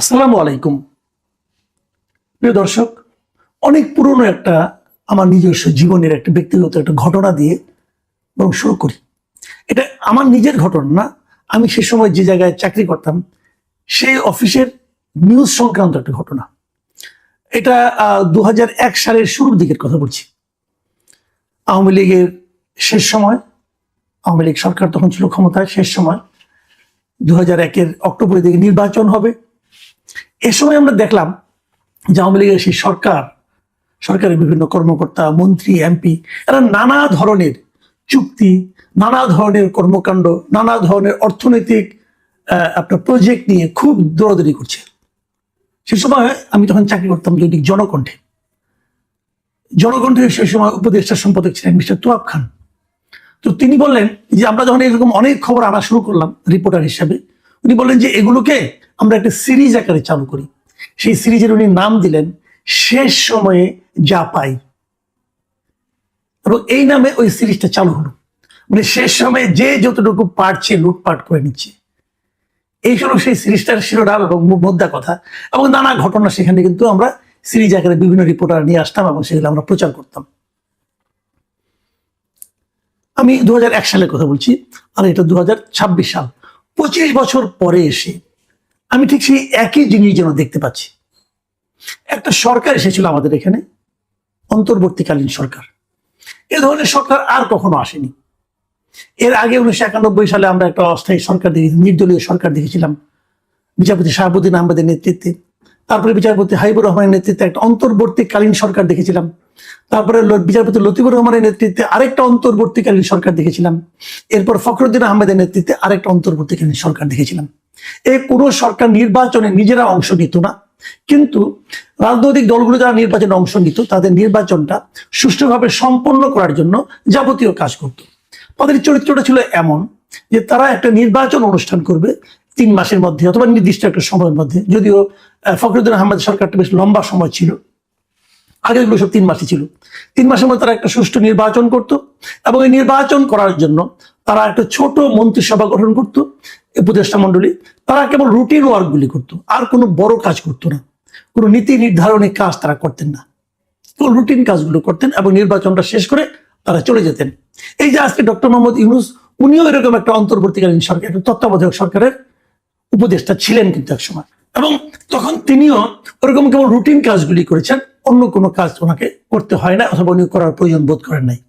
আসসালামু আলাইকুম। প্রিয় দর্শক, অনেক পুরনো একটা আমার নিজস্ব জীবনের একটা ব্যক্তিগত একটা ঘটনা দিয়ে বরং শুরু করি। এটা আমার নিজের ঘটনা না, আমি সে সময় যে জায়গায় চাকরি করতাম সেই অফিসের নিউজ সংক্রান্ত একটা ঘটনা। এটা 2001 সালের শুরুর দিকের কথা বলছি। আওয়ামী লীগের শেষ সময়, আওয়ামী লীগ সরকার তখন ছিল ক্ষমতায়, শেষ সময় 2001-এর অক্টোবরের দিকে নির্বাচন হবে। এ সময় আমরা দেখলাম যে আওয়ামী লীগের সেই সরকারের বিভিন্ন কর্মকর্তা, মন্ত্রী, এমপি এরা নানা ধরনের চুক্তি, নানা ধরনের কর্মকাণ্ড, নানা ধরনের অর্থনৈতিক আপনার প্রজেক্ট নিয়ে খুব দৌড়াদৌড়ি করছে। সে সময় আমি তখন চাকরি করতাম দৈনিক জনকণ্ঠে সেই সময় উপদেষ্টা সম্পাদক ছিলেন মিস্টার তোয়াব খান। তো তিনি বললেন যে আমরা যখন এরকম অনেক খবর আনা শুরু করলাম রিপোর্টার হিসাবে, উনি বললেন যে এগুলোকে আমরা একটা সিরিজ আকারে চালু করি। সেই সিরিজের উনি নাম দিলেন শেষ সময়ে যা পাই, এবং এই নামে ওই সিরিজটা চালু হলো। মানে শেষ সময়ে যে যতটুকু পারছে লুটপাট করে নিচ্ছে, এই হলো সেই সিরিজটার শিরোনাম এবং মোদ্দা কথা। এবং নানা ঘটনা সেখানে কিন্তু আমরা সিরিজ আকারে বিভিন্ন রিপোর্টার নিয়ে আসতাম এবং সেগুলো আমরা প্রচার করতাম। আমি 2001 সালের কথা বলছি, আর এটা 2026 সাল। 25 বছর পরে এসে আমি ঠিক সেই একই জিনিস যেন দেখতে পাচ্ছি। একটা সরকার এসেছিল আমাদের এখানে, অন্তর্বর্তীকালীন সরকার। এ ধরনের সরকার আর কখনো আসেনি। এর আগে 1991 সালে আমরা একটা অস্থায়ী সরকার দেখেছি, নির্দলীয় সরকার দেখেছিলাম বিচারপতি শাহাবুদ্দিন আহমেদের নেতৃত্বে। তারপরে বিচারপতি হাবিবুর রহমানের নেতৃত্বে একটা অন্তর্বর্তীকালীন সরকার দেখেছিলাম। তারপরে বিচারপতি লতিফুর রহমানের নেতৃত্বে আরেকটা অন্তর্বর্তীকালীন সরকার দেখেছিলাম। এরপর ফখরুদ্দিন আহমেদের নেতৃত্বে আরেকটা অন্তর্বর্তীকালীন সরকার দেখেছিলাম। এই পুরো সরকার নির্বাচনে নিজেরা অংশ নিত না, কিন্তু রাজনৈতিক দলগুলো যারা নির্বাচনে অংশ নিত তাদের নির্বাচনটা সুষ্ঠুভাবে সম্পন্ন করার জন্য যাবতীয় কাজ করত। তাদের চরিত্রটা ছিল এমন যে তারা একটা নির্বাচন অনুষ্ঠান করবে 3 মাসের মধ্যে অথবা নির্দিষ্ট একটা সময়ের মধ্যে। যদিও ফখরুদ্দিন আহমেদ সরকারটা বেশ লম্বা সময় ছিল, আগে এগুলো সব 3 মাসই ছিল। 3 মাসের মধ্যে তারা একটা সুষ্ঠু নির্বাচন করত, এবং এই নির্বাচন করার জন্য তারা একটা ছোট মন্ত্রিসভা গঠন করত, উপদেষ্টা মন্ডলী। তারা কেবল রুটিন ওয়ার্কগুলি করতো, আর কোনো বড় কাজ করতো না, কোনো নীতি নির্ধারণী কাজ তারা করতেন না, কেবল রুটিন কাজগুলো করতেন এবং নির্বাচনটা শেষ করে তারা চলে যেতেন। এই যে আজকে ডক্টর মোহাম্মদ ইউনূস, উনিও এরকম একটা অন্তর্বর্তীকালীন সরকার, একটা তত্ত্বাবধায়ক সরকারের উপদেষ্টা ছিলেন কিন্তু এক সময়, এবং তখন তিনিও ওরকম কেবল রুটিন কাজগুলি করেছেন, অন্য কোনো কাজ ওনাকে করতে হয় না অথবা উনি করার প্রয়োজন বোধ করেন নাই।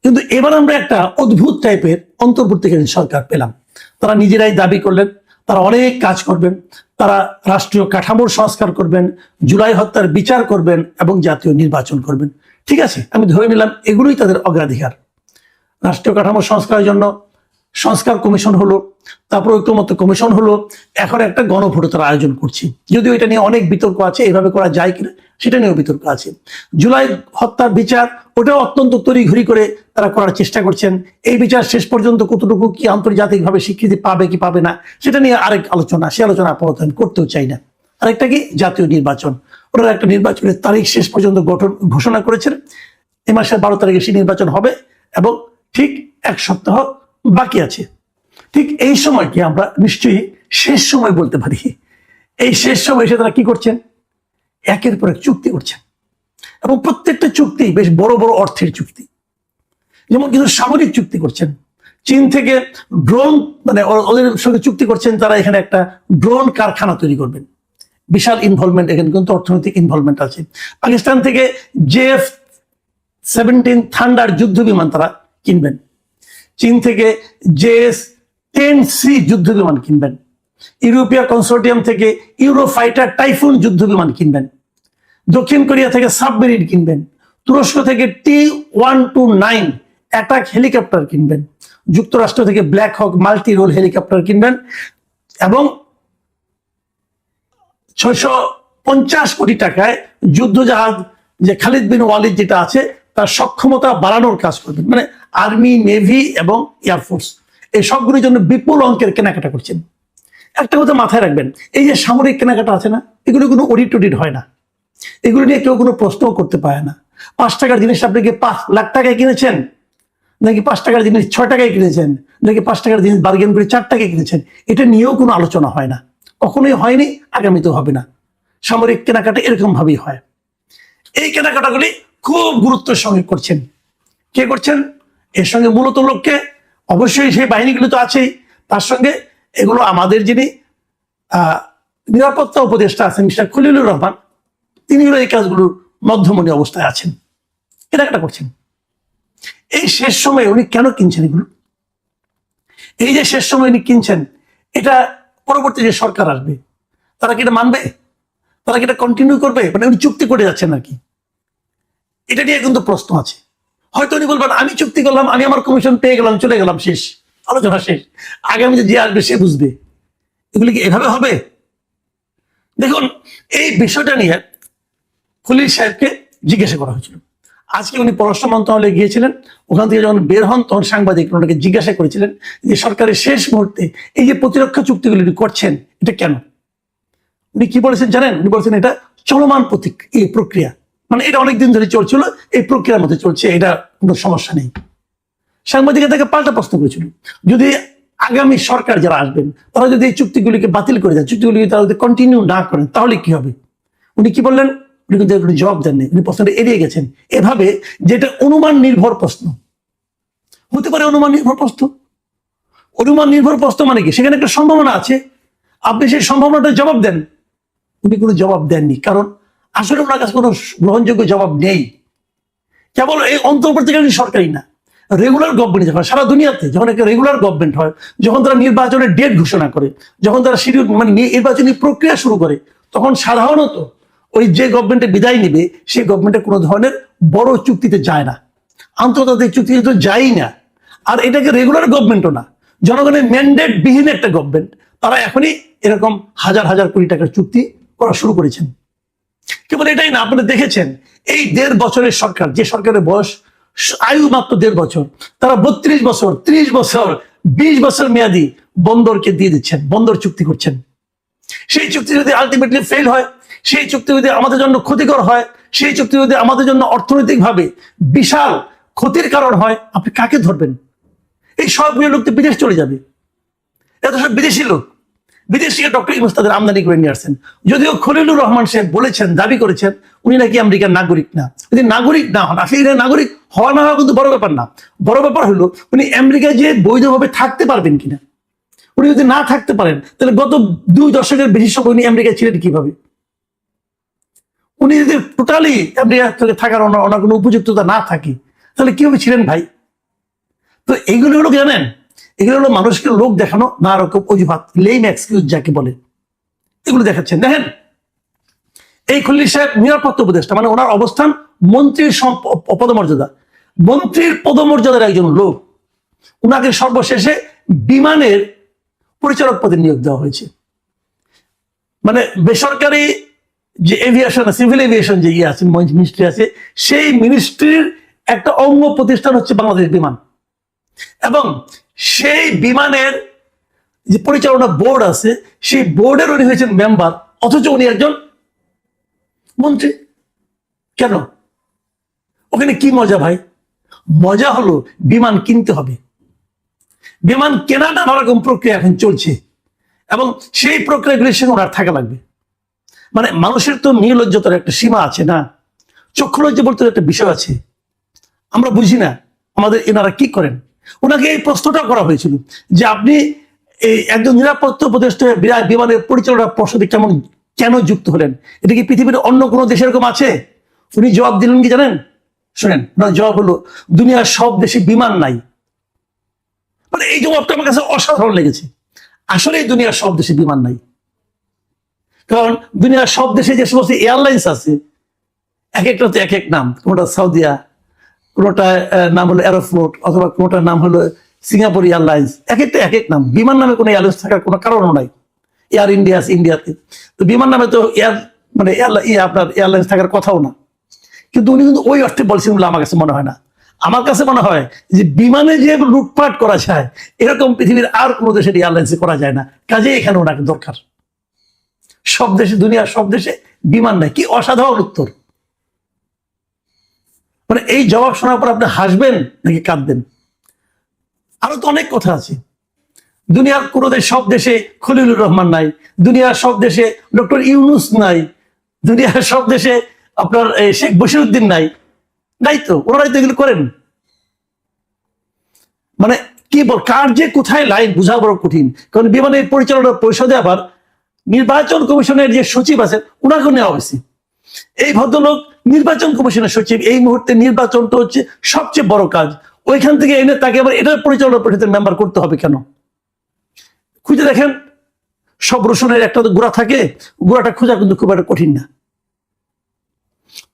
কিন্তু এবার আমরা একটা অদ্ভুত টাইপের অন্তর্বর্তীকালীন সরকার পেলাম। তারা নিজেরাই দাবি করলেন তারা অনেক কাজ করবেন, তারা রাষ্ট্রীয় কাঠামোর সংস্কার করবেন, জুলাই হত্যার বিচার করবেন এবং জাতীয় নির্বাচন করবেন। ঠিক আছে, আমি ধরে নিলাম এগুলোই তাদের অগ্রাধিকার। রাষ্ট্রীয় কাঠামো সংস্কারের জন্য সংস্কার কমিশন হলো, তারপর ঐক্যমত্য কমিশন হলো, এখন একটা গণভোট তারা আয়োজন করছে। যদিও এটা নিয়ে অনেক বিতর্ক আছে, এইভাবে করা যায় কিনা সেটা নিয়েও বিতর্ক আছে। জুলাই হত্যার বিচার, ওটাও অত্যন্ত তড়িঘড়ি করে তারা করার চেষ্টা করছেন। এই বিচার শেষ পর্যন্ত কতটুকু কি আন্তর্জাতিকভাবে স্বীকৃতি পাবে কি পাবে না সেটা নিয়ে আরেক আলোচনা, সে আলোচনা আপাতত আমি করতেও চাই না। আরেকটা কি জাতীয় নির্বাচন, ওনারা একটা নির্বাচনের তারিখ শেষ পর্যন্ত ঘোষণা করেছেন। এ মাসের 12 তারিখে সেই নির্বাচন হবে এবং ঠিক 1 সপ্তাহ বাকি আছে। ঠিক এই সময়কে আমরা নিশ্চয়ই শেষ সময় বলতে পারি। এই শেষ সময় এসে তারা কি করছেন, একের পর এক চুক্তি করছেন, এবং প্রত্যেকটা চুক্তি বেশ বড় বড় অর্থের চুক্তি। যেমন কিছু সামরিক চুক্তি করছেন, চীন থেকে ড্রোন, মানে ওদের সঙ্গে চুক্তি করছেন তারা এখানে একটা ড্রোন কারখানা তৈরি করবেন। বিশাল ইনভলভমেন্ট, এখানে কিন্তু অর্থনৈতিক ইনভলভমেন্ট আছে। পাকিস্তান থেকে JF-17 থান্ডার যুদ্ধ বিমান তারা কিনবেন। চীন থেকে JS-10C যুদ্ধ বিমান কিনবেন। ইউরোপীয় কনসোর্টিয়াম থেকে ইউরোফাইটার টাইফুন যুদ্ধ বিমান কিনবেন। দক্ষিণ কোরিয়া থেকে সাবমেরিন কিনবেন। তুরস্ক থেকে T-129 অ্যাটাক হেলিকপ্টার কিনবেন। যুক্তরাষ্ট্র থেকে ব্ল্যাক হক মাল্টি রোল হেলিকপ্টার কিনবেন, এবং 650 কোটি টাকায় যুদ্ধজাহাজ, যে খালিদ বিন ওয়ালিদ যেটা আছে, তার সক্ষমতা বাড়ানোর কাজ করবেন। মানে আর্মি, নেভি এবং এয়ারফোর্স এই সবগুলির জন্য বিপুল অঙ্কের কেনাকাটা করছেন। একটা কথা মাথায় রাখবেন, এই যে সামরিক কেনাকাটা আছে না, এগুলো কোনো অডিট হয় না, এগুলো নিয়ে কেউ কোনো প্রশ্নও করতে পারে না। 5 টাকার জিনিস আপনি কি 5 লাখ টাকায় কিনেছেন, নাকি 5 টাকার জিনিস 6 টাকায় কিনেছেন, নাকি 5 টাকার জিনিস বার্গেন করে 4 টাকায় কিনেছেন, এটা নিয়েও কোনো আলোচনা হয় না। কখনোই হয়নি, আগামীতেও হবে না। সামরিক কেনাকাটা এরকম ভাবেই হয়। এই কেনাকাটাগুলি খুব গুরুত্বের সঙ্গে করছেন। কে করছেন? এর সঙ্গে মূলত লোককে, অবশ্যই সেই বাহিনীগুলো তো আছেই, তার সঙ্গে এগুলো আমাদের যিনি নিরাপত্তা উপদেষ্টা আছেন মিস্টার খলিলুর রহমান, তিনি হলো এই কাজগুলোর মধ্যমণি অবস্থায় আছেন, কেনাকাটা করছেন। এই শেষ সময়ে উনি কেন কিনছেন এগুলো? এই যে শেষ সময় উনি কিনছেন, এটা পরবর্তী যে সরকার আসবে তারা কি এটা মানবে? তারা কি এটা কন্টিনিউ করবে? মানে উনি চুক্তি করে যাচ্ছেন নাকি, এটা নিয়ে কিন্তু প্রশ্ন আছে। হয়তো উনি বলবেন আমি চুক্তি করলাম, আমি আমার কমিশন পেয়ে গেলাম, চলে গেলাম, শেষ, আলোচনা শেষ, আগামীতে যে আসবে সে বুঝবে। এগুলি কি এভাবে হবে? দেখুন, এই বিষয়টা নিয়ে খলিল সাহেবকে জিজ্ঞাসা করা হয়েছিল। আজকে উনি পররাষ্ট্র মন্ত্রণালয়ে গিয়েছিলেন, ওখান থেকে যখন বের হন তখন সাংবাদিক ওনাকে জিজ্ঞাসা করেছিলেন যে সরকারের শেষ মুহূর্তে এই যে প্রতিরক্ষা চুক্তিগুলি করছেন এটা কেন? উনি কি বলেছেন জানেন? উনি বলেছেন এটা চলমান এই প্রক্রিয়া, মানে এটা অনেকদিন ধরে চলছিল, এই প্রক্রিয়ার মধ্যে চলছে, এটা কোনো সমস্যা নেই। সাংবাদিকরা তাকে পাল্টা প্রশ্ন করেছিল, যদি আগামী সরকার যারা আসবেন তারা যদি এই চুক্তিগুলিকে বাতিল করে দেন, চুক্তিগুলিকে তারা যদি কন্টিনিউ না করেন, তাহলে কি হবে? উনি কি বললেন? উনি কিন্তু এগুলো জবাব দেননি, উনি প্রশ্নটা এড়িয়ে গেছেন এভাবে, যেটা অনুমান নির্ভর প্রশ্ন হতে পারে। অনুমান নির্ভর প্রশ্ন, অনুমান নির্ভর প্রশ্ন মানে কি? সেখানে একটা সম্ভাবনা আছে, আপনি সেই সম্ভাবনাটা জবাব দেন। উনি কোনো জবাব দেননি, কারণ আসলে ওনার কাছে কোনো গ্রহণযোগ্য জবাব নেই। কেবল এই অন্তর্বর্তীকালীন সরকারই না, রেগুলার গভর্নমেন্ট যখন সারা দুনিয়াতে, যখন একটা রেগুলার গভর্নমেন্ট হয়, যখন তারা নির্বাচনের ডেট ঘোষণা করে, যখন তারা শিডিউল মানে নির্বাচনী প্রক্রিয়া শুরু করে, তখন সাধারণত ওই যে গভর্নমেন্টে বিদায় নিবে সেই গভর্নমেন্টে কোনো ধরনের বড় চুক্তিতে যায় না, আন্তর্জাতিক চুক্তিতে তো যায়ই না। আর এটাকে রেগুলার গভর্নমেন্টও না, জনগণের ম্যান্ডেট বিহীন একটা গভর্নমেন্ট, তারা এখনই এরকম হাজার হাজার কোটি টাকার চুক্তি করা শুরু করেছেন। কেবল এটাই না, আপনারা দেখেছেন এই 1.5 বছরের সরকার, যে সরকারের বয়স আয়ু মাত্র 1.5 বছর, তারা 32 বছর, 30 বছর, 20 বছর মেয়াদি বন্দরকে দিয়ে দিচ্ছেন, বন্দর চুক্তি করছেন। সেই চুক্তি যদি আলটিমেটলি ফেল হয়, সেই চুক্তি যদি আমাদের জন্য ক্ষতিকর হয়, সেই চুক্তি যদি আমাদের জন্য অর্থনৈতিকভাবে বিশাল ক্ষতির কারণ হয়, আপনি কাকে ধরবেন? এই সবগুলো লোক তো বিদেশ চলে যাবে, এত সব বিদেশি লোক, বিদেশি ডক্টর ইউনূস তাদের আমদানি করে নিয়ে আসছেন। যদিও খলিলুর রহমান সাহেব বলেছেন, দাবি করেছেন উনি নাকি আমেরিকার নাগরিক না। যদি নাগরিক না হন, আসলে নাগরিক হওয়া না হওয়া কিন্তু বড় ব্যাপার না, বড় ব্যাপার হলো উনি আমেরিকায় যে বৈধভাবে থাকতে পারবেন কিনা। উনি যদি না থাকতে পারেন, তাহলে গত 2 দশকের বেশি সময় উনি আমেরিকায় ছিলেন কিভাবে? উনি যদি টোটালি আমেরিকা থাকার ওনার কোনো উপযুক্ততা না থাকে, তাহলে কিভাবে ছিলেন ভাই? তো এইগুলো হলো জানেন, এগুলো হলো মানুষকে লোক দেখানো, না রকম অজুহাত, লেম এক্সকিউজ যাকে বলে, এগুলো দেখাচ্ছেন। দেখেন, এই খলিল সাহেব নিরাপত্তা উপদেষ্টা, মানে ওনার অবস্থান মন্ত্রীর পদমর্যাদা, মন্ত্রীর পদমর্যাদার একজন লোক, ওনাকে সর্বশেষে বিমানের পরিচালক পদে নিয়োগ দেওয়া হয়েছে। মানে বেসরকারি যে এভিয়েশন, সিভিল এভিয়েশন যে আছে, মিনিস্ট্রি আছে, সেই মিনিস্ট্রির একটা অঙ্গ প্রতিষ্ঠান হচ্ছে বাংলাদেশ বিমান, এবং সেই বিমানের যে পরিচালনা বোর্ড আছে, সেই বোর্ডের উনি হয়েছেন মেম্বার, অথচ উনি একজন মন্ত্রী। কেন? ওখানে কি মজা ভাই? মজা হলো বিমান কিনতে হবে, বিমান কেনা নানা রকম প্রক্রিয়া এখন চলছে, এবং সেই প্রক্রিয়াগুলির সঙ্গে ওনার থাকা লাগবে। মানে মানুষের তো নির্লজ্জতার একটা সীমা আছে না, চক্ষুলজ্জা বলতে একটা বিষয় আছে, আমরা বুঝি না আমাদের এনারা কি করেন। ওনাকে এই প্রশ্নটা করা হয়েছিল যে আপনি এই একজন নিরাপত্তা উপদেষ্টা বিমানের পরিচালনা পর্ষদে কেন যুক্ত হলেন? এটা কি পৃথিবীর অন্য কোনো দেশে এরকম আছে? উনি জবাব দিলেন কি জানেন? শোনেন, ওনার জবাব হলো দুনিয়ার সব দেশে বিমান নাই। মানে এই জবাবটা আমার কাছে অসাধারণ লেগেছে। আসলে দুনিয়ার সব দেশে বিমান নাই, কারণ দুনিয়ার সব দেশে যে সমস্ত এয়ারলাইন্স আছে, এক একটাতে এক এক নাম, কোনোটা সাউদিয়া, কোনোটা নাম হলো এরোফ্লোট, অথবা কোনোটার নাম হলো সিঙ্গাপুর এয়ারলাইন্স, এক একটা এক এক নাম। বিমান নামে কোনো এয়ারলাইন্স থাকার কোনো কারণও নাই। এয়ার ইন্ডিয়া আছে ইন্ডিয়াতে, তো বিমান নামে তো আপনার এয়ারলাইন্স থাকার কথাও না। কিন্তু উনি কিন্তু ওই অর্থে বলছেন বলে আমার কাছে মনে হয় না। আমার কাছে মনে হয় যে বিমানে যে লুটপাট করা যায়, এরকম পৃথিবীর আর কোনো দেশের এয়ারলাইন্সে করা যায় না, কাজে এখানে ওনাকে দরকার। সব দেশে, দুনিয়ার সব দেশে বিমান নাই। কি অসাধারণ উত্তর! মানে এই জবাব শোনার পর আপনি হাসবেন নাকি কাঁদবেন? আরো তো অনেক কথা আছে। দুনিয়ার কোনো দেশ, সব দেশে খলিলুর রহমান নাই, দুনিয়ার সব দেশে ডক্টর ইউনুস নাই, দুনিয়ার সব দেশে আপনার শেখ বশিরউদ্দিন নাই, নাই তো, ওনারাই তো এগুলো করেন। মানে কি বল, কার যে কোথায় লাইন বোঝা বড় কঠিন। কারণ বিমানের পরিচালনা পরিষদে আবার নির্বাচন কমিশনের যে সচিব আছেন ওনাকে নেওয়া হয়েছে। এই ভদ্রলোক নির্বাচন কমিশনের সচিব, এই মুহূর্তে নির্বাচনটা হচ্ছে সবচেয়ে বড় কাজ, ওইখান থেকে এনে তাকে আবার এটার পরিচালনা পরিষদের মেম্বার করতে হবে কেন? খুঁজে দেখেন, সব রসুনের একটা গোড়া থাকে, গোড়াটা খোঁজা কিন্তু খুব একটা কঠিন না।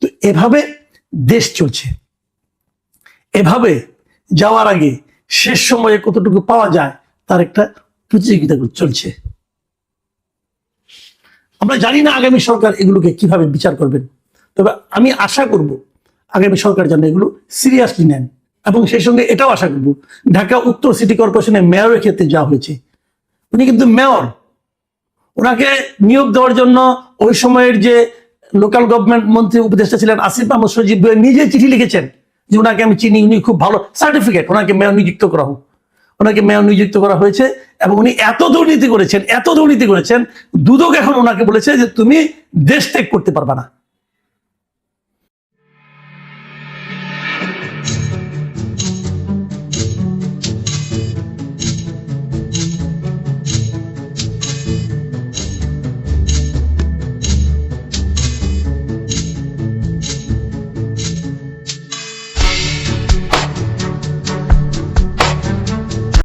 তো এভাবে দেশ চলছে। এভাবে যাওয়ার আগে শেষ সময়ে কতটুকু পাওয়া যায় তার একটা প্রতিযোগিতা চলছে। আমরা জানি না আগামী সরকার এগুলোকে কিভাবে বিচার করবেন, তবে আমি আশা করব আগামী সরকার যেন এগুলো সিরিয়াসলি নেন। এবং সেই সঙ্গে এটাও আশা করব, ঢাকা উত্তর সিটি কর্পোরেশনের মেয়রের ক্ষেত্রে যা হয়েছে, উনি কিন্তু মেয়র, ওনাকে নিয়োগ দেওয়ার জন্য ওই সময়ের যে লোকাল গভর্নমেন্ট মন্ত্রী উপদেষ্টা ছিলেন আসিফ মাহমুদ সজীব নিজে চিঠি লিখেছেন যে ওনাকে আমি চিনি, উনি খুব ভালো, সার্টিফিকেট, ওনাকে মেয়র নিযুক্ত করা হোক। ওনাকে মেয়র নিযুক্ত করা হয়েছে এবং উনি এত দুর্নীতি করেছেন, এত দুর্নীতি করেছেন, দুদক এখন ওনাকে বলেছে যে তুমি দেশ ত্যাগ করতে পারবা না।